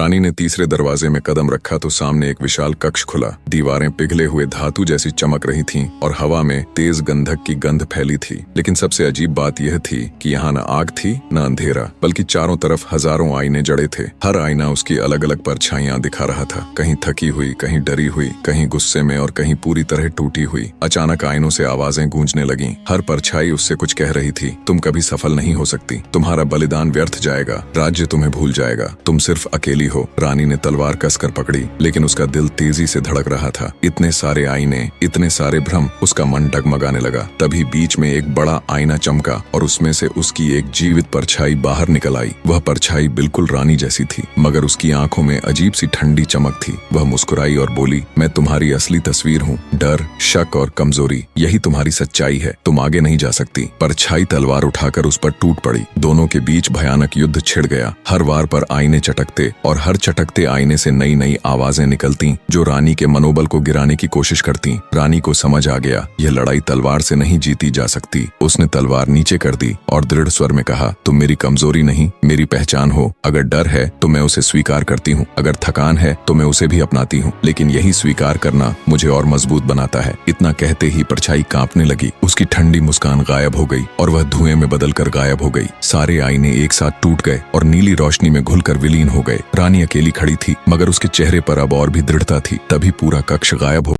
रानी ने तीसरे दरवाजे में कदम रखा तो सामने एक विशाल कक्ष खुला। दीवारें पिघले हुए धातु जैसी चमक रही थीं और हवा में तेज गंधक की गंध फैली थी। लेकिन सबसे अजीब बात यह थी कि यहाँ न आग थी न अंधेरा, बल्कि चारों तरफ हजारों आईने जड़े थे। हर आईना उसकी अलग अलग परछाइयां दिखा रहा था, कहीं थकी हुई, कहीं डरी हुई, कहीं गुस्से में और कहीं पूरी तरह टूटी हुई। अचानक आईनों से आवाजें गूंजने लगीं। हर परछाई उससे कुछ कह रही थी। तुम कभी सफल नहीं हो सकती, तुम्हारा बलिदान व्यर्थ जाएगा, राज्य तुम्हें भूल जाएगा, तुम सिर्फ अकेली हो। रानी ने तलवार कसकर पकड़ी, लेकिन उसका दिल तेजी से धड़क रहा था। इतने सारे आईने, इतने सारे भ्रम, उसका मन डगमगाने लगा। तभी बीच में एक बड़ा आईना चमका और उसमें से उसकी एक जीवित परछाई बाहर निकल आई। वह परछाई बिल्कुल रानी जैसी थी, मगर उसकी आंखों में अजीब सी ठंडी चमक थी। वह मुस्कुराई और बोली, मैं तुम्हारी असली तस्वीर हूँ। डर, शक और कमजोरी, यही तुम्हारी सच्चाई है। तुम आगे नहीं जा सकती। परछाई तलवार उठाकर उस पर टूट पड़ी। दोनों के बीच भयानक युद्ध छिड़ गया। हर वार पर आईने चटकते और हर चटकते आईने से नई नई आवाजें निकलती जो रानी के मनोबल को गिराने की कोशिश करती। रानी को समझ आ गया, यह लड़ाई तलवार से नहीं जीती जा सकती। उसने तलवार नीचे कर दी और दृढ़ स्वर में कहा, तुम मेरी कमजोरी नहीं, मेरी पहचान हो। अगर डर है तो मैं उसे स्वीकार करती हूँ, अगर थकान है तो मैं उसे भी अपनाती हूँ, लेकिन यही स्वीकार करना मुझे और मजबूत बनाता है। इतना कहते ही परछाई कांपने लगी। उसकी ठंडी मुस्कान गायब हो गई और वह धुएं में बदलकर गायब हो गई। सारे आईने एक साथ टूट गए और नीली रोशनी में घुलकर विलीन हो गए। रानी अकेली खड़ी थी, मगर उसके चेहरे पर अब और भी दृढ़ता थी। तभी पूरा कक्ष गायब हो